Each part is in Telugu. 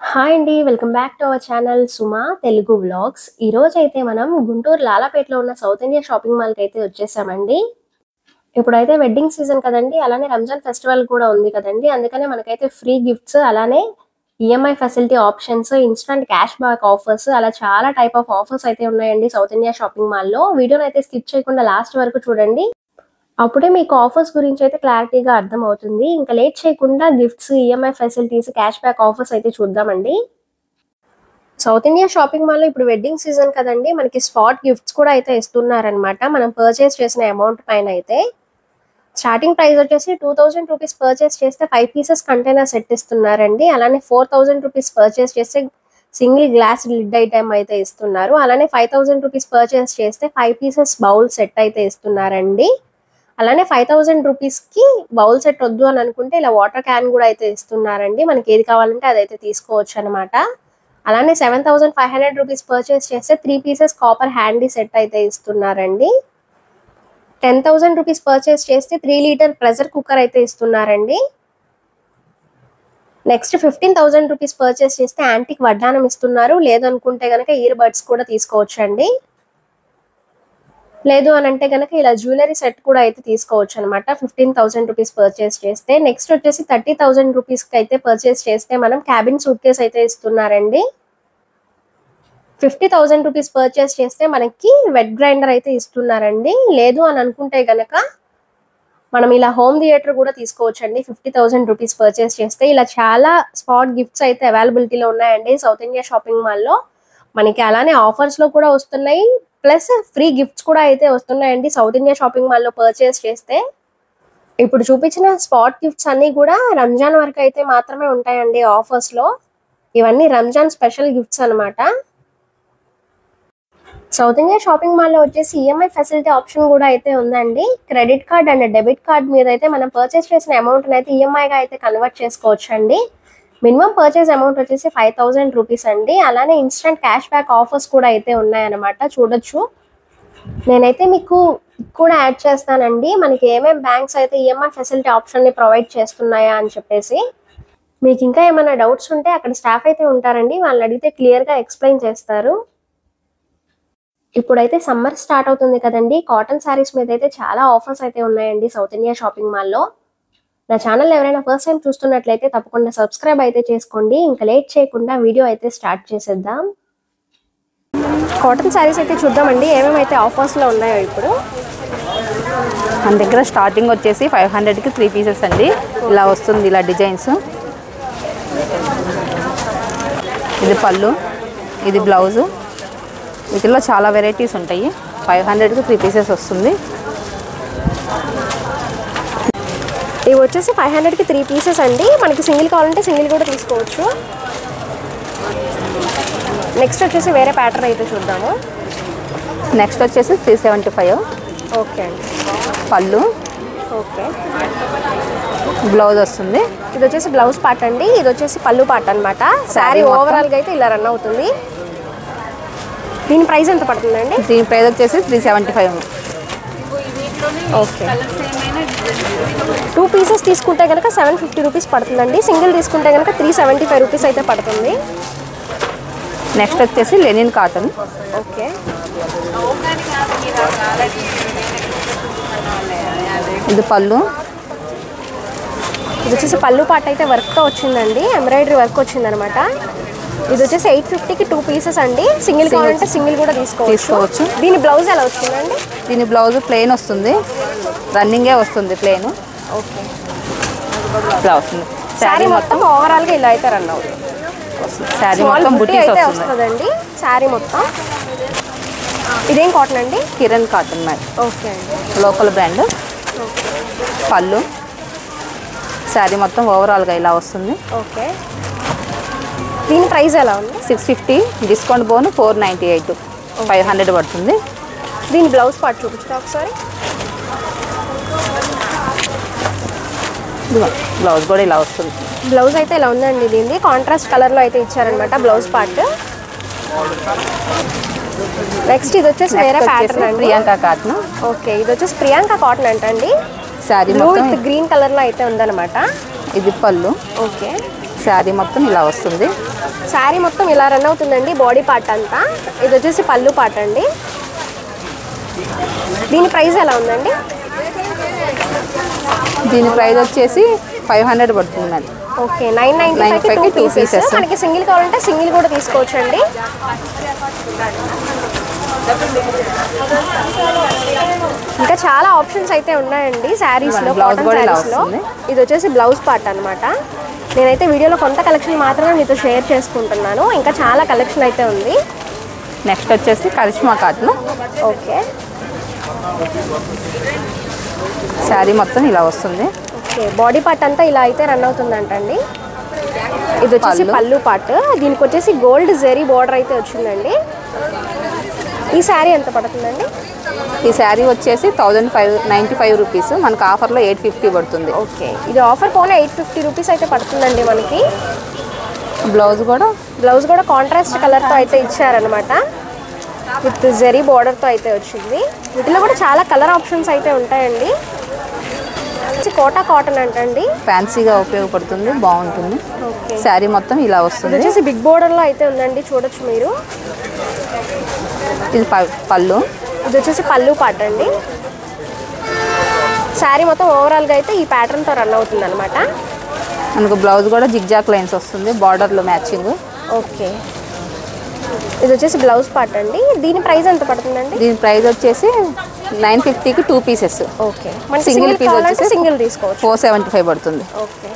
హాయ్ అండి. Welcome back to our channel Suma Telugu vlogs. ఈరోజైతే మనం గుంటూరు లాలాపేటలో ఉన్న సౌత్ ఇండియా షాపింగ్ మాల్‌కి అయితే వచ్చేసామండి. ఇప్పుడైతే వెడ్డింగ్ సీజన్ కదండీ! అలానే రంజాన్ ఫెస్టివల్ కూడా ఉంది కదండీ! అందుకనే మనకైతే ఫ్రీ గిఫ్ట్స్ అలానే EMI facility options, instant cash back offers అలా చాలా టైప్ ఆఫ్ ఆఫర్స్ అయితే ఉన్నాయండి సౌత్ ఇండియా షాపింగ్ మాల్‌లో. వీడియోనైతే స్కిప్ చేయకుండా లాస్ట్ వరకు చూడండి. అప్పుడే మీకు ఆఫర్స్ గురించి అయితే క్లారిటీగా అర్థమవుతుంది. ఇంకా లేట్ చేయకుండా gifts, EMI facilities, cash back offers అయితే చూద్దామండి. సౌత్ ఇండియా షాపింగ్ మాల్‌లో ఇప్పుడు వెడ్డింగ్ సీజన్ కదండీ! మనకి స్పాట్ గిఫ్ట్స్ కూడా అయితే ఇస్తున్నారనమాట. మనం పర్చేస్ చేసిన అమౌంట్ పైన అయితే. స్టార్టింగ్ ప్రైస్ వచ్చేసి ₹2000 పర్చేస్ చేస్తే 5 పీసెస్ కంటైనర్ సెట్ ఇస్తున్నారండి. అలానే ₹4000 పర్చేస్ చేస్తే సింగిల్ గ్లాస్ లిడ్ ఐటెమ్ అయితే ఇస్తున్నారు. అలానే ₹5000 పర్చేస్ చేస్తే 5 పీసెస్ బౌల్ సెట్ అయితే ఇస్తున్నారండి. అలానే ₹5000కి బౌల్ సెట్ వద్దు అని అనుకుంటే ఇలా వాటర్ క్యాన్ కూడా అయితే ఇస్తున్నారండి. మనకి ఏది కావాలంటే అదైతే తీసుకోవచ్చు అనమాట. అలానే ₹7500 పర్చేస్ చేస్తే 3 పీసెస్ కాపర్ హ్యాండీ సెట్ అయితే ఇస్తున్నారండి. ₹10,000 పర్చేస్ చేస్తే 3 లీటర్ ప్రెషర్ కుక్కర్ అయితే ఇస్తున్నారండి. నెక్స్ట్ ₹15,000 పర్చేస్ చేస్తే యాంటిక్ వడ్డానం ఇస్తున్నారు. లేదనుకుంటే గనక ఇయర్ బడ్స్ కూడా తీసుకోవచ్చండి. లేదు అని అంటే గనక ఇలా జ్యువెలరీ సెట్ కూడా అయితే తీసుకోవచ్చు అనమాట. ₹15,000 పర్చేస్ చేస్తే. నెక్స్ట్ వచ్చేసి ₹30,000కి అయితే పర్చేస్ చేస్తే మనం క్యాబిన్ సూట్ కేస్ అయితే ఇస్తున్నారండి. ₹50,000 పర్చేస్ చేస్తే మనకి వెట్ గ్రైండర్ అయితే ఇస్తున్నారండి. లేదు అని అనుకుంటే గనక మనం ఇలా హోమ్ థియేటర్ కూడా తీసుకోవచ్చండి. ₹50,000 పర్చేస్ చేస్తే. ఇలా చాలా స్పాట్ గిఫ్ట్స్ అయితే అవైలబిలిటీలో ఉన్నాయండి సౌత్ ఇండియా షాపింగ్ మాల్‌లో. మనకి అలానే ఆఫర్స్‌లో కూడా వస్తున్నాయి. ప్లస్ ఫ్రీ గిఫ్ట్స్ కూడా అయితే వస్తున్నాయండి సౌత్ ఇండియా షాపింగ్ మాల్‌లో పర్చేస్ చేస్తే. ఇప్పుడు చూపించిన స్పాట్ గిఫ్ట్స్ అన్నీ కూడా రంజాన్ వరకు అయితే మాత్రమే ఉంటాయండి ఆఫర్స్‌లో. ఇవన్నీ రంజాన్ స్పెషల్ గిఫ్ట్స్ అనమాట. సౌత్ ఇండియా షాపింగ్ మాల్‌లో వచ్చేసి ఈఎంఐ ఫెసిలిటీ ఆప్షన్ కూడా అయితే ఉందండి. Credit card and debit card మీద అయితే మనం పర్చేస్ చేసిన అమౌంట్‌ని అయితే ఈఎంఐగా అయితే కన్వర్ట్ చేసుకోవచ్చండి. మినిమం పర్చేస్ అమౌంట్ వచ్చేసి ₹5,000 అండి. అలానే ఇన్స్టెంట్ క్యాష్ బ్యాక్ ఆఫర్స్ కూడా అయితే ఉన్నాయన్నమాట. చూడొచ్చు. నేనైతే మీకు కూడా యాడ్ చేస్తానండి. మనకి ఏమేం బ్యాంక్స్ అయితే ఈఎంఐ ఫెసిలిటీ ఆప్షన్‌ని ప్రొవైడ్ చేస్తున్నాయా అని చెప్పేసి. మీకు ఇంకా ఏమైనా డౌట్స్ ఉంటే అక్కడ స్టాఫ్ అయితే ఉంటారండి. వాళ్ళని అడిగితే క్లియర్‌గా ఎక్స్‌ప్లెయిన్ చేస్తారు. ఇప్పుడైతే సమ్మర్ స్టార్ట్ అవుతుంది కదండీ! కాటన్ శారీస్ మీద అయితే చాలా ఆఫర్స్ అయితే ఉన్నాయండి సౌత్ ఇండియా షాపింగ్ మాల్‌లో. నా ఛానల్ ఎవరైనా ఫస్ట్ టైం చూస్తున్నట్లయితే తప్పకుండా సబ్స్క్రైబ్ అయితే చేసుకోండి. ఇంకా లేట్ చేయకుండా వీడియో అయితే స్టార్ట్ చేసేద్దాం. కాటన్ శారీస్ అయితే చూద్దామండి ఏమేమైతే ఆఫర్స్లో ఉన్నాయో ఇప్పుడు. మన దగ్గర స్టార్టింగ్ వచ్చేసి 500కి 3 పీసెస్ అండి. ఇలా వస్తుంది, ఇలా డిజైన్స్. ఇది పళ్ళు, ఇది బ్లౌజు. వీటిలో చాలా వెరైటీస్ ఉంటాయి. 500కి 3 పీసెస్ వస్తుంది. ఇవి వచ్చేసి 500కి 3 పీసెస్ అండి. మనకి సింగిల్ కావాలంటే సింగిల్ కూడా తీసుకోవచ్చు. నెక్స్ట్ వచ్చేసి వేరే ప్యాటర్న్ అయితే చూద్దాము. నెక్స్ట్ వచ్చేసి 375. ఓకే అండి. పళ్ళు, ఓకే. బ్లౌజ్ వస్తుంది. ఇది వచ్చేసి బ్లౌజ్ పార్ట్ అండి. ఇది వచ్చేసి పళ్ళు పార్ట్ అనమాట. శారీ ఓవరాల్గా అయితే ఇలా రన్ అవుతుంది. దీని ప్రైస్ ఎంత పడుతుందండి? దీని ప్రైస్ వచ్చేసి 375. ఓకే. 2 పీసెస్ తీసుకుంటే కనుక ₹750 పడుతుందండి. సింగిల్ తీసుకుంటే కనుక ₹375 అయితే పడుతుంది. నెక్స్ట్ వచ్చేసి లెనిన్ కాటన్. ఓకే. ఇది పళ్ళు. ఇది వచ్చేసి పళ్ళు పార్ట్ అయితే వర్క్తో వచ్చిందండి. ఎంబ్రాయిడరీ వర్క్ వచ్చిందనమాట. ఇది వచ్చేసి 850కి 2 పీసెస్ అండి. సింగిల్ కావాలంటే సింగిల్ కూడా తీసుకోవచ్చు. దీని బ్లౌజ్ ఎలా వచ్చిందండి? దీని బ్లౌజ్ ప్లెయిన్ వస్తుంది. రన్నింగే వస్తుంది ప్లెయిన్. ఓకే. ఇలా వస్తుంది. శారీ మొత్తం ఓవరాల్గా ఇలా అయితే రన్ అవుతుంది. శారీ మొత్తం బుటీస్ అయితే వస్తుందండి శారీ మొత్తం. ఇదేం కాటన్ అండి? Kiran cotton mat. ఓకే అండి. Local brand. పళ్ళు, శారీ మొత్తం ఓవరాల్గా ఇలా వస్తుంది. ఓకే. దీని ప్రైస్ ఎలా ఉంది? 650. డిస్కౌంట్ పోను 498. 500 పడుతుంది. దీని బ్లౌజ్ పార్ట్ చూపించుతా ఒకసారి. బ్లౌజ్ కూడా ఇలా వస్తుంది. బ్లౌజ్ అయితే ఇలా ఉందండి. దీన్ని కాంట్రాస్ట్ కలర్లో అయితే ఇచ్చారనమాట బ్లౌజ్ పార్ట్. నెక్స్ట్ ఇది వచ్చేసి వేరే ప్యాటర్న్ అండి. ప్రియాంక కాటన్. ఓకే. ఇది వచ్చేసి ప్రియాంక కాటన్ అంటండి. శారీ బ్లూ విత్ గ్రీన్ కలర్లో అయితే ఉందన్నమాట. ఇది పళ్ళు. ఓకే. శారీ మొత్తం ఇలా వస్తుంది. శారీ మొత్తం ఇలా రన్ అవుతుందండి, బాడీ పార్ట్ అంతా. ఇది వచ్చేసి పళ్ళు పార్ట్ అండి. దీని ప్రైస్ ఎలా ఉందండి? దీని ప్రైస్ వచ్చేసి 500 పడుతుంది అండి. ఓకే, 995కి 2 పీసెస్. మనకి సింగిల్ కావాలంటే సింగిల్ కూడా తీసుకోవచ్చు అండి. ఇంకా చాలా ఆప్షన్స్ అయితే ఉన్నాయండి శారీస్లో, కాటన్ శారీస్లో. ఇది వచ్చేసి బ్లౌజ్ పార్ట్ అనమాట. నేనైతే వీడియోలో కొంత కలెక్షన్ మాత్రమే మీతో షేర్ చేసుకుంటున్నాను, ఇంకా చాలా కలెక్షన్ అయితే ఉంది. నెక్స్ట్ వచ్చేసి కరిష్మా కాటన్. ఓకే, శారీ మొత్తం ఇలా వస్తుంది. ఓకే, బాడీ పార్ట్ అంతా ఇలా అయితే రన్ అవుతుందంటండి. ఇది వచ్చేసి పళ్ళు పార్ట్. దీనికి వచ్చేసి గోల్డ్ జెరీ బార్డర్ అయితే వచ్చిందండి. ఈ శారీ ఎంత పడుతుందండి? ఈ శారీ వచ్చేసి 1595 రూపీస్. మనకు ఆఫర్లో 850 పడుతుంది. ఓకే, ఇది ఆఫర్ పోనీ 850 రూపీస్ అయితే పడుతుందండి మనకి. బ్లౌజ్ కూడా కాంట్రాస్ట్ కలర్తో అయితే ఇచ్చారనమాట, విత్ జెరీ బార్డర్తో అయితే వచ్చింది. వీటిలో కూడా చాలా కలర్ ఆప్షన్స్ అయితే ఉంటాయండి. కోటా కాటన్ అంటండి, ఫ్యాన్సీగా ఉపయోగపడుతుంది, బాగుంటుంది. శారీ మొత్తం ఇలా వస్తుంది. వచ్చేసి బిగ్ బోర్డర్లో అయితే ఉందండి, చూడొచ్చు మీరు. ఇది పళ్ళు. ఇది వచ్చేసి పళ్ళు పార్ట్ అండి. శారీ మొత్తం ఓవరాల్గా అయితే ఈ ప్యాటర్న్తో రన్ అవుతుంది అనమాట. మనకు బ్లౌజ్ కూడా జిగ్జాక్ లైన్స్ వస్తుంది, బార్డర్లో మ్యాచింగ్. ఓకే, ఇది వచ్చేసి బ్లౌజ్ పార్ట్ అండి. దీని ప్రైస్ ఎంత పడుతుందండి? దీని ప్రైస్ వచ్చేసి 950కి 2 పీసెస్. ఓకే, సింగిల్ పీస్ వచ్చేసి సింగిల్ తీసుకోవచ్చు, 475 పడుతుంది. ఓకే,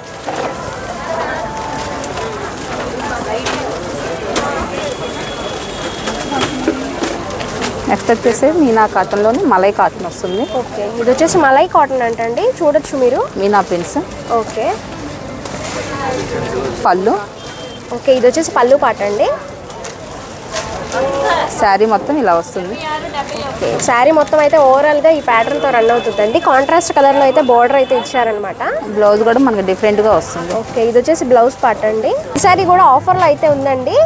నెక్స్ట్ వచ్చేసి మీనా కాటన్లోని మలై కాటన్ వస్తుంది. ఓకే, ఇది వచ్చేసి మలై కాటన్ అంటండి, చూడొచ్చు మీరు. మీనా ప్రింట్స్. ఓకే, పళ్ళు. ఓకే, ఇది వచ్చేసి పళ్ళు పార్ట్ అండి. శారీ మొత్తం ఇలా వస్తుంది. ఓకే, శారీ మొత్తం అయితే ఓవరాల్గా ఈ ప్యాటర్న్తో రన్ అవుతుందండి. కాంట్రాస్ట్ కలర్లో అయితే బార్డర్ అయితే ఇచ్చారనమాట. బ్లౌజ్ కూడా మనకి డిఫరెంట్గా వస్తుంది. ఓకే, ఇది వచ్చేసి బ్లౌజ్ పార్ట్ అండి. ఈ శారీ కూడా ఆఫర్లో అయితే ఉందండి.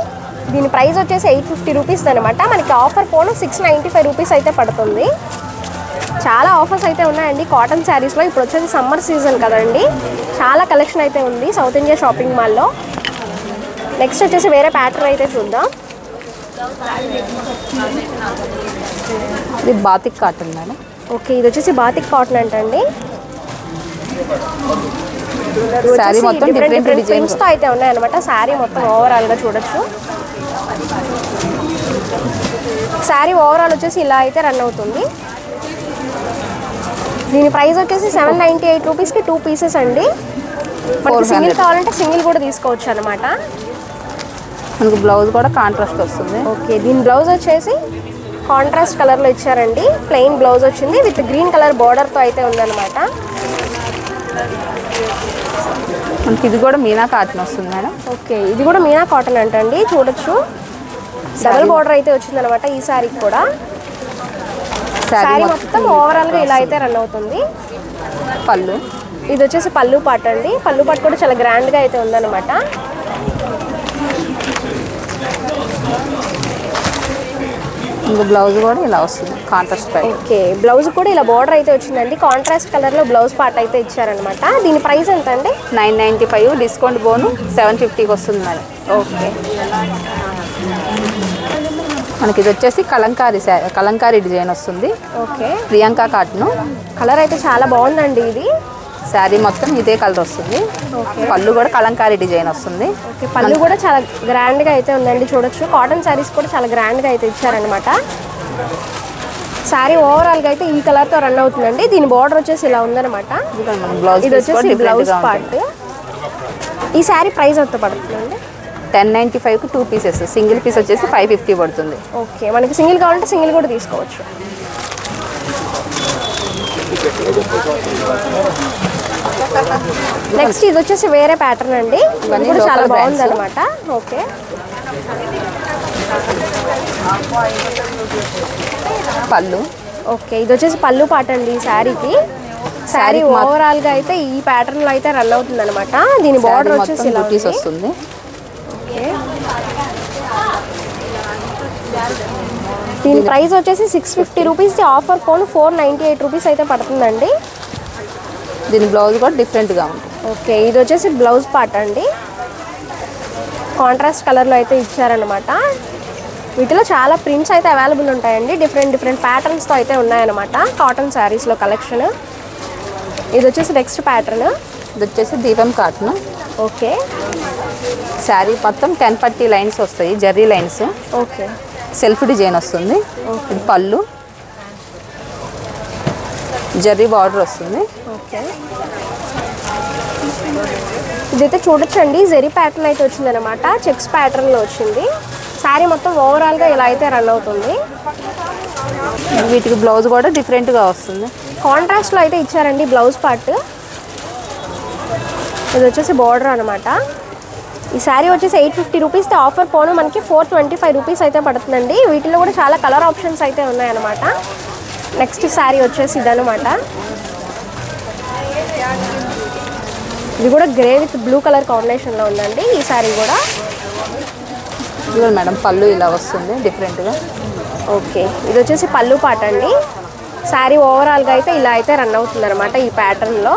దీని ప్రైస్ వచ్చేసి 850 రూపీస్ అనమాట. మనకి ఆఫర్ పోను 695 రూపీస్ అయితే పడుతుంది. చాలా ఆఫర్స్ అయితే ఉన్నాయండి కాటన్ శారీస్లో. ఇప్పుడు వచ్చేసి సమ్మర్ సీజన్ కదండి, చాలా కలెక్షన్ అయితే ఉంది సౌత్ ఇండియా షాపింగ్ మాల్లో. నెక్స్ట్ వచ్చేసి వేరే ప్యాటర్న్ అయితే చూద్దాం. ఇది బాతిక్ కాటన్ మేడం. ఓకే, ఇది వచ్చేసి బాతిక్ కాటన్ అంటండి. శారీ మొత్తం డిఫరెంట్ డిజైన్స్తో అయితే ఉన్నాయన్నమాట. శారీ మొత్తం ఓవరాల్గా చూడొచ్చు. శారీ ఓవరాల్ వచ్చేసి ఇలా అయితే రన్ అవుతుంది. దీని ప్రైస్ వచ్చేసి 798 రూపీస్కి 2 పీసెస్ అండి. మనకి సింగిల్ కావాలంటే సింగిల్ కూడా తీసుకోవచ్చు అనమాట. మనకు బ్లౌజ్ కూడా కాంట్రాస్ట్ వస్తుంది. ఓకే, దీని బ్లౌజ్ వచ్చేసి కాంట్రాస్ట్ కలర్లో ఇచ్చారండి. ప్లెయిన్ బ్లౌజ్ వచ్చింది, విత్ గ్రీన్ కలర్ బార్డర్తో అయితే ఉందన్నమాట. మనకి ఇది కూడా మీనా కాటన్ వస్తుంది మేడం. ఓకే, ఇది కూడా మీనా కాటన్ అంటండి, చూడొచ్చు. డబుల్ బార్డర్ అయితే వచ్చిందనమాట ఈ శారీకి కూడా. శారీ మొత్తం ఓవరాల్గా ఇలా అయితే రన్ అవుతుంది. పళ్ళు. ఇది వచ్చేసి పళ్ళు పార్ట్ అండి. పళ్ళు పార్ట్ కూడా చాలా గ్రాండ్గా అయితే ఉందన్నమాట. ఇంకా బ్లౌజ్ కూడా ఇలా వస్తుంది కాంట్రాస్ట్ టైప్. ఓకే, బ్లౌజ్ కూడా ఇలా బార్డర్ అయితే వచ్చిందండి. కాంట్రాస్ట్ కలర్లో బ్లౌజ్ పార్ట్ అయితే ఇచ్చారనమాట. దీని ప్రైస్ ఎంత అండి? 995, డిస్కౌంట్ బోను 750కి వస్తుంది మేడం. ఓకే, మనకి ఇది వచ్చేసి కలంకారీ డిజైన్ వస్తుంది. Okay, Priyanka cotton. కలర్ అయితే చాలా బాగుందండి ఇది. శారీ మొత్తం ఇదే కలర్ వస్తుంది. పళ్ళు కూడా కలంకారీ డిజైన్ వస్తుంది. ఓకే, పళ్ళు కూడా చాలా గ్రాండ్గా అయితే ఉందండి, చూడొచ్చు. కాటన్ శారీస్ కూడా చాలా గ్రాండ్గా అయితే ఇచ్చారనమాట. శారీ ఓవరాల్గా అయితే ఈ కలర్తో రన్ అవుతుందండి. దీని బార్డర్ వచ్చేసి ఇలా ఉందన్నమాట. ఇది వచ్చేసి బ్లౌజ్ పార్ట్. ఈ శారీ ప్రైస్ ఎంత పడుతుందండి? 1095కి 2 పీసెస్. సింగిల్ పీస్ వచ్చేసి 550 పడుతుంది. ఓకే, మనకి సింగిల్ కావాలంటే సింగిల్ కూడా తీసుకోవచ్చు. నెక్స్ట్ ఇది వచ్చేసి వేరే ప్యాటర్న్ అండి, ఇది కూడా చాలా బాగుంది అనమాట. ఓకే, పళ్ళు. ఓకే, ఇది వచ్చేసి పళ్ళు పాట అండి ఈ శారీకి. శారీ ఓవరాల్ గా అయితే ఈ ప్యాటర్న్ లో అయితే రన్ అవుతుంది అనమాట. దీని బార్డర్ వచ్చేసి ఇలా వస్తుంది. దీని ప్రైస్ వచ్చేసి 650 రూపీస్. ఆఫర్ ఫోన్ 498 రూపీస్ అయితే పడుతుందండి. దీని బ్లౌజ్ కూడా డిఫరెంట్గా ఉంటుంది. ఓకే, ఇది వచ్చేసి బ్లౌజ్ పార్ట్ అండి. కాంట్రాస్ట్ కలర్లో అయితే ఇచ్చారనమాట. వీటిలో చాలా ప్రింట్స్ అయితే అవైలబుల్ ఉంటాయండి. డిఫరెంట్ ప్యాటర్న్స్తో అయితే ఉన్నాయన్నమాట కాటన్ శారీస్లో కలెక్షన్. ఇది వచ్చేసి నెక్స్ట్ ప్యాటర్న్. ఇది వచ్చేసి దీపం కాటన్. ఓకే. శారీ మొత్తం 10 పట్టీ లైన్స్ వస్తాయి, zari lines. Okay. Self design వస్తుంది. ఇది పళ్ళు, జర్రీ బార్డర్ వస్తుంది. ఓకే. ఇదైతే చూడొచ్చండి, జెరీ ప్యాటర్న్ అయితే వచ్చిందనమాట. చెక్స్ ప్యాటర్న్లో వచ్చింది. శారీ మొత్తం ఓవరాల్గా ఇలా అయితే రన్ అవుతుంది. వీటికి బ్లౌజ్ కూడా డిఫరెంట్గా వస్తుంది. కాంట్రాస్ట్లో అయితే ఇచ్చారండి బ్లౌజ్ పార్ట్. ఇది వచ్చేసి బార్డర్ అనమాట. ఈ శారీ వచ్చేసి 850 రూపీస్తో ఆఫర్ పోను మనకి 425 రూపీస్ అయితే పడుతుందండి. వీటిలో కూడా చాలా కలర్ ఆప్షన్స్ అయితే ఉన్నాయన్నమాట. నెక్స్ట్ శారీ వచ్చేసి ఇదనమాట. ఇది కూడా గ్రే విత్ బ్లూ కలర్ కాంబినేషన్లో ఉందండి ఈ శారీ కూడా. మేడం పళ్ళు ఇలా వస్తుంది డిఫరెంట్గా. ఓకే. ఇది వచ్చేసి పళ్ళు పాట అండి. శారీ ఓవరాల్గా అయితే ఇలా అయితే రన్ అవుతుంది అనమాట ఈ ప్యాటర్న్లో.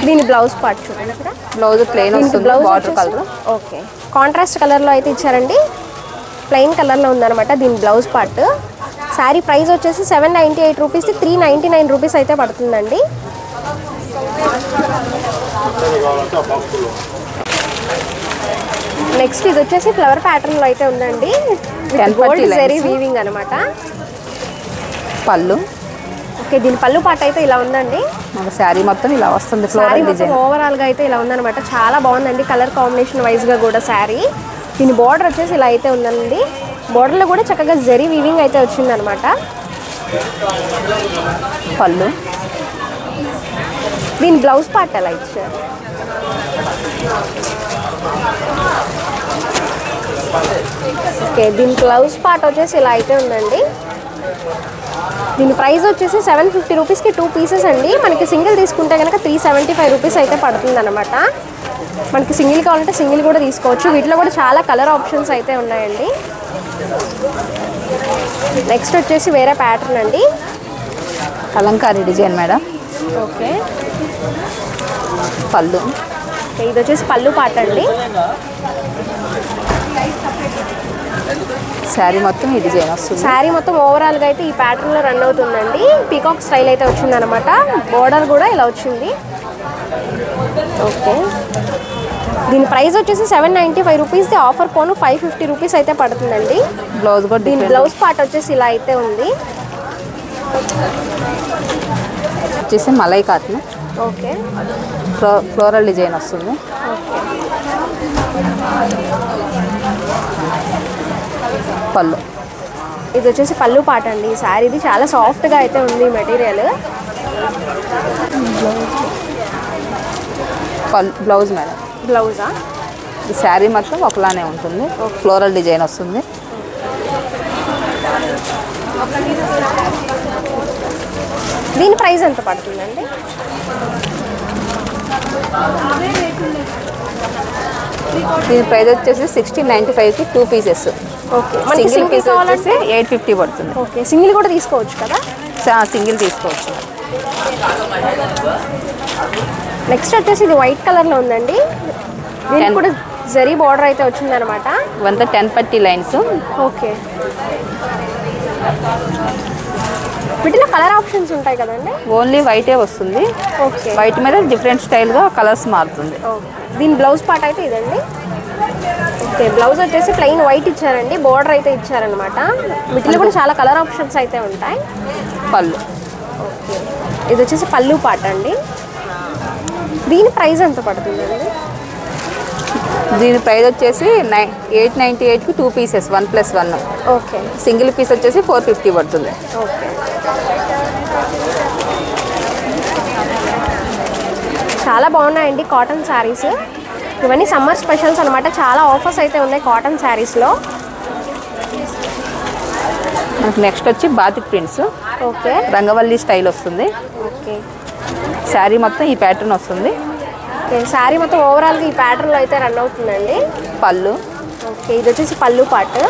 దీని బ్లౌజ్ పార్ట్ చూడండి. బ్లౌజ్ ప్లెయిన్ వస్తుంది, బార్డర్ కలర్. ఓకే. కాంట్రాస్ట్ కలర్లో అయితే ఇచ్చారండి. ప్లెయిన్ కలర్లో ఉందన్నమాట దీని బ్లౌజ్ పార్ట్. శారీ ప్రైస్ వచ్చేసి 798 రూపీస్కి 399 రూపీస్ అయితే పడుతుందండి. నెక్స్ట్ ఇది వచ్చేసి ఫ్లవర్ ప్యాటర్న్లో అయితే ఉందండి. గోల్డ్ జరీ వీవింగ్ అనమాట. పళ్ళు. ఓకే. దీని పళ్ళు పాట అయితే ఇలా ఉందండి. మన శారీ మొత్తం ఇలా వస్తుంది. ఫ్లోరల్ డిజైన్ ఓవరాల్గా అయితే ఇలా ఉందన్నమాట. చాలా బాగుందండి కలర్ కాంబినేషన్ వైజ్గా కూడా శారీ. దీని బార్డర్ వచ్చేసి ఇలా అయితే ఉందండి. బార్డర్లో కూడా చక్కగా జరీ వీవింగ్ అయితే వచ్చిందనమాట. పళ్ళు. దీని బ్లౌజ్ పార్ట్ ఎలా ఇచ్చారు? ఓకే. దీని బ్లౌజ్ పార్ట్ వచ్చేసి ఇలా అయితే ఉందండి. దీని ప్రైస్ వచ్చేసి 750 రూపీస్కి 2 పీసెస్ అండి. మనకి సింగిల్ తీసుకుంటే కనుక 375 రూపీస్ అయితే పడుతుంది అనమాట. మనకి సింగిల్ కావాలంటే సింగిల్ కూడా తీసుకోవచ్చు. వీటిలో కూడా చాలా కలర్ ఆప్షన్స్ అయితే ఉన్నాయండి. నెక్స్ట్ వచ్చేసి వేరే ప్యాటర్న్ అండి. Kalamkari design madam. ఓకే. పళ్ళు. ఇది వచ్చేసి పళ్ళు పాట అండి. శారీ మొత్తం ఈ డిజైన్ వస్తుంది. శారీ మొత్తం ఓవరాల్గా అయితే ఈ ప్యాటర్న్లో రన్ అవుతుందండి. పీకాక్ స్టైల్ అయితే వచ్చిందనమాట. బోర్డర్ కూడా ఇలా వచ్చింది. ఓకే. దీని ప్రైస్ వచ్చేసి 795 రూపీస్ది ఆఫర్ పోను 550 రూపీస్ అయితే పడుతుందండి. బ్లౌజ్ కూడా దీని బ్లౌజ్ పార్ట్ వచ్చేసి ఇలా అయితే ఉంది. వచ్చేసి malai cotton. Okay. Floral design వస్తుంది. పళ్ళు. ఇది వచ్చేసి పళ్ళు పాట అండి. ఈ శారీది చాలా సాఫ్ట్గా అయితే ఉంది మెటీరియల్. Blouse madam. బ్లౌజా? ఈ శారీ మొత్తం ఒకలానే ఉంటుంది. ఫ్లోరల్ డిజైన్ వస్తుంది. దీని ప్రైస్ ఎంత పడుతుందండి? దీని ప్రైస్ వచ్చేసి 1695కి 2 పీసెస్. ఓకే. సింగిల్ పీస్ వచ్చేసి 850 పడుతుంది. ఓకే. సింగిల్ కూడా తీసుకోవచ్చు కదా? సింగిల్ తీసుకోవచ్చు. నెక్స్ట్ వచ్చేసి ఇది వైట్ కలర్లో ఉందండి. దీనికి కూడా జరీ బార్డర్ అయితే వచ్చిందనమాట. ఇవంతా 10 పట్టీ లైన్స్. ఓకే. వీటిలో కలర్ ఆప్షన్స్ ఉంటాయి కదండి? ఓన్లీ వైటే వస్తుంది. ఓకే. వైట్ మీద డిఫరెంట్ స్టైల్గా కలర్స్ మారుతుంది. దీని బ్లౌజ్ పార్ట్ అయితే ఇదండి. ఓకే. బ్లౌజ్ వచ్చేసి ప్లెయిన్ వైట్ ఇచ్చారండి. బార్డర్ అయితే ఇచ్చారనమాట. వీటిలో కూడా చాలా కలర్ ఆప్షన్స్ అయితే ఉంటాయి. పళ్ళు. ఓకే. ఇది వచ్చేసి పళ్ళు పార్ట్ అండి. దీని ప్రైస్ ఎంత పడుతుందండి? దీని ప్రైస్ వచ్చేసి 898కి 2 పీసెస్ 1+1. ఓకే. సింగిల్ పీస్ వచ్చేసి 450 పడుతుంది. ఓకే. చాలా బాగున్నాయండి కాటన్ శారీస్. ఇవన్నీ సమ్మర్ స్పెషల్స్ అనమాట. చాలా ఆఫర్స్ అయితే ఉన్నాయి కాటన్ శారీస్లో. మనకు నెక్స్ట్ వచ్చి బాతిక్ ప్రింట్స్. ఓకే. రంగవల్లి స్టైల్ వస్తుంది. ఓకే. శారీ మొత్తం ఈ ప్యాటర్న్ వస్తుంది. ఓకే. శారీ మొత్తం ఓవరాల్గా ఈ ప్యాటర్న్లో అయితే రన్ అవుతుందండి. పళ్ళు. ఓకే. ఇది వచ్చేసి పళ్ళు పార్ట్.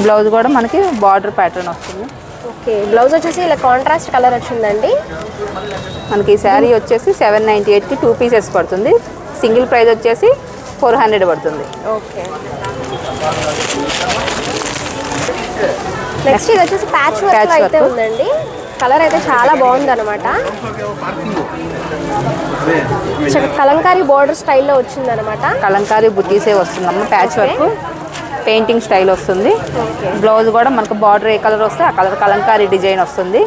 బ్లౌజ్ కూడా మనకి బార్డర్ ప్యాటర్న్ వస్తుంది. ఓకే, బ్లౌజ్ వచ్చేసి ఇలా కాంట్రాస్ట్ కలర్ వచ్చిందండి. మనకి ఈ శారీ వచ్చేసి 798కి 2 పీసెస్ పడుతుంది. సింగిల్ ప్రైస్ వచ్చేసి 400 పడుతుంది. ఓకే, నెక్స్ట్ ఇది వచ్చేసి ప్యాచ్ వర్క్ అయితే ఉందండి. కలర్ అయితే చాలా బాగుంది అనమాట. కలంకారీ బోర్డర్ స్టైల్లో వచ్చింది అనమాట. కలంకారీ బుట్టీసే వస్తుందమ్మా. ప్యాచ్ వర్క్ పెయింటింగ్ స్టైల్ వస్తుంది. బ్లౌజ్ కూడా మనకు బార్డర్ ఏ కలర్ వస్తే ఆ కలర్ కలంకారీ డిజైన్ వస్తుంది.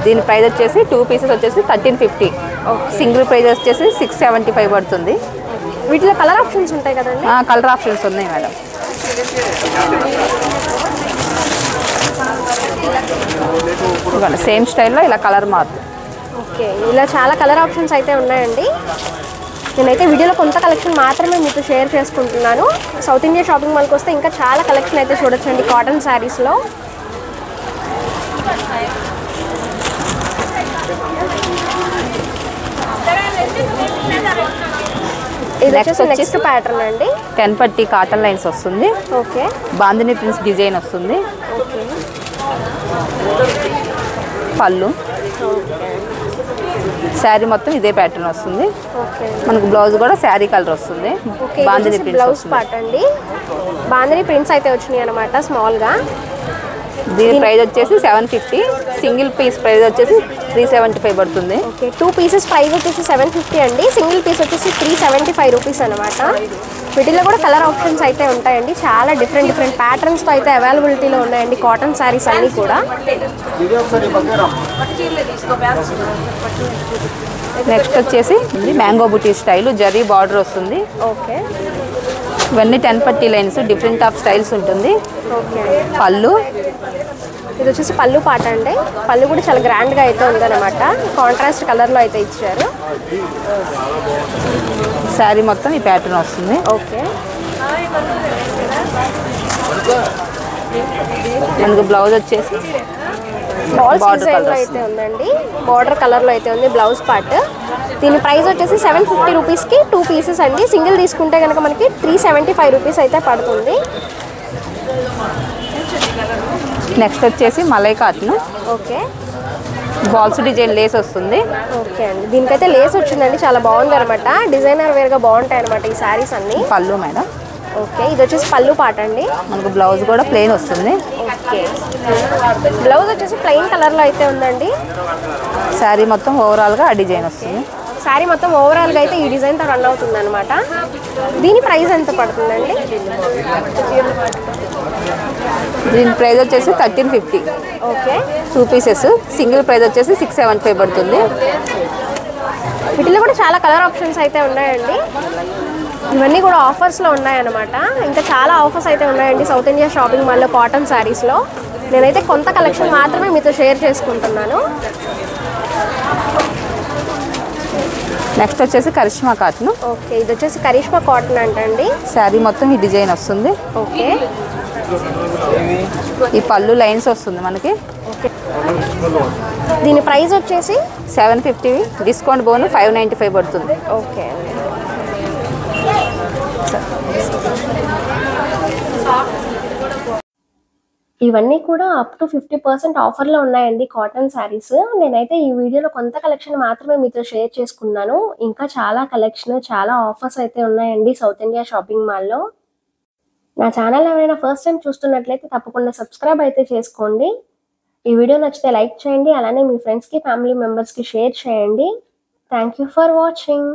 దీని ప్రైస్ వచ్చేసి 2 పీసెస్ వచ్చేసి 1350. సింగిల్ ప్రైస్ వచ్చేసి 675 పడుతుంది. వీటిలో కలర్ ఆప్షన్స్ ఉంటాయి కదండి? కలర్ ఆప్షన్స్ ఉన్నాయి మేడం. సేమ్ స్టైల్లో ఇలా కలర్ మారుతుంది. ఓకే, ఇలా చాలా కలర్ ఆప్షన్స్ అయితే ఉన్నాయండి. నేనైతే వీడియోలో కొంత కలెక్షన్ మాత్రమే మీతో షేర్ చేసుకుంటున్నాను. సౌత్ ఇండియా షాపింగ్ మాల్కి వస్తే ఇంకా చాలా కలెక్షన్ అయితే చూడొచ్చండి కాటన్ శారీస్లో. ఇది వచ్చేసి నెక్స్ట్ ప్యాటర్న్ అండి. 10 పట్టీ కాటన్ లైన్స్ వస్తుంది. ఓకే, బాందిని ప్రిన్స్ డిజైన్ వస్తుంది. ఓకే, పళ్ళు శారీ మొత్తం ఇదే ప్యాటర్న్ వస్తుంది. ఓకే, మనకు బ్లౌజ్ కూడా శారీ కలర్ వస్తుంది. బాందిని ప్రింట్స్ బ్లౌజ్ పార్ట్ అండి. బాందిని ప్రింట్స్ అయితే వచ్చినాయి అనమాట స్మాల్గా. దీని ప్రైస్ వచ్చేసి 750. సింగిల్ పీస్ ప్రైస్ వచ్చేసి 375 పడుతుంది. ఓకే, 2 పీసెస్ ప్రైస్ వచ్చేసి 750 అండి. సింగిల్ పీస్ వచ్చేసి 375 రూపీస్ అనమాట. వీటిలో కూడా కలర్ ఆప్షన్స్ అయితే ఉంటాయండి. చాలా డిఫరెంట్ ప్యాటర్న్స్తో అయితే అవైలబిలిటీలో ఉన్నాయండి కాటన్ శారీస్ అన్నీ కూడా. నెక్స్ట్ వచ్చేసి మ్యాంగో బుటీ స్టైల్ జరీ బార్డర్ వస్తుంది. ఓకే, ఇవన్నీ 10 పట్టీ లైన్స్ డిఫరెంట్ ఆఫ్ స్టైల్స్ ఉంటుంది. ఓకే, పళ్ళు ఇది వచ్చేసి పళ్ళు పాట అండి. పళ్ళు కూడా చాలా గ్రాండ్గా అయితే ఉందన్నమాట. కాంట్రాస్ట్ కలర్లో అయితే ఇచ్చారు. శారీ మొత్తం ఈ ప్యాటర్న్ వస్తుంది. ఓకే, మనకు బ్లౌజ్ వచ్చేసి బాల్స్ డిజైన్లో అయితే ఉందండి. బార్డర్ కలర్లో అయితే ఉంది బ్లౌజ్ పార్ట్. దీని ప్రైస్ వచ్చేసి 750 రూపీస్కి 2 పీసెస్ అండి. సింగిల్ తీసుకుంటే కనుక మనకి 375 రూపీస్ అయితే పడుతుంది. నెక్స్ట్ వచ్చేసి malai cotton. Okay, balls design lace వస్తుంది. ఓకే అండి, దీనికైతే లేస్ వచ్చిందండి. చాలా బాగుంది అనమాట. డిజైనర్ వేర్గా బాగుంటాయి అనమాట ఈ శారీస్ అన్నీ. పళ్ళు మేడం. ఓకే, ఇది వచ్చేసి పళ్ళు పాట అండి. మనకు బ్లౌజ్ కూడా ప్లెయిన్ వస్తుంది. ఓకే, బ్లౌజ్ వచ్చేసి ప్లెయిన్ కలర్లో అయితే ఉందండి. శారీ మొత్తం ఓవరాల్గా ఆ డిజైన్ వస్తుంది. శారీ మొత్తం ఓవరాల్గా అయితే ఈ డిజైన్తో రన్ అవుతుంది అనమాట. దీని ప్రైస్ ఎంత పడుతుందండి? దీని ప్రైస్ వచ్చేసి 1350. Okay, 2 pieces. సింగిల్ ప్రైస్ వచ్చేసి 675 పడుతుంది. వీటిలో కూడా చాలా కలర్ ఆప్షన్స్ అయితే ఉన్నాయండి. ఇవన్నీ కూడా ఆఫర్స్లో ఉన్నాయన్నమాట. ఇంకా చాలా ఆఫర్స్ అయితే ఉన్నాయండి సౌత్ ఇండియా షాపింగ్ మాల్లో కాటన్ శారీస్లో. నేనైతే కొంత కలెక్షన్ మాత్రమే మీతో షేర్ చేసుకుంటున్నాను. నెక్స్ట్ వచ్చేసి కరిష్మా కాటన్. ఓకే, ఇది వచ్చేసి కరిష్మా కాటన్ అంటండి. శారీ మొత్తం ఈ డిజైన్ వస్తుంది. ఓకే, ఈ పళ్ళు లైన్స్ వస్తుంది మనకి. ఓకే, దీని ప్రైస్ వచ్చేసి 750. డిస్కౌంట్ బోను 595 పడుతుంది. ఓకే, ఇవన్నీ కూడా అప్ టు 50% ఆఫర్లో ఉన్నాయండి కాటన్ శారీస్. నేనైతే ఈ వీడియోలో కొంత కలెక్షన్ మాత్రమే మీతో షేర్ చేసుకున్నాను. ఇంకా చాలా కలెక్షన్, చాలా ఆఫర్స్ అయితే ఉన్నాయండి సౌత్ ఇండియా షాపింగ్ మాల్లో. నా ఛానల్ ఎవరైనా ఫస్ట్ టైం చూస్తున్నట్లయితే తప్పకుండా సబ్స్క్రైబ్ అయితే చేసుకోండి. ఈ వీడియో నచ్చితే లైక్ చేయండి. అలానే మీ ఫ్రెండ్స్కి, ఫ్యామిలీ మెంబర్స్కి షేర్ చేయండి. Thank you for watching.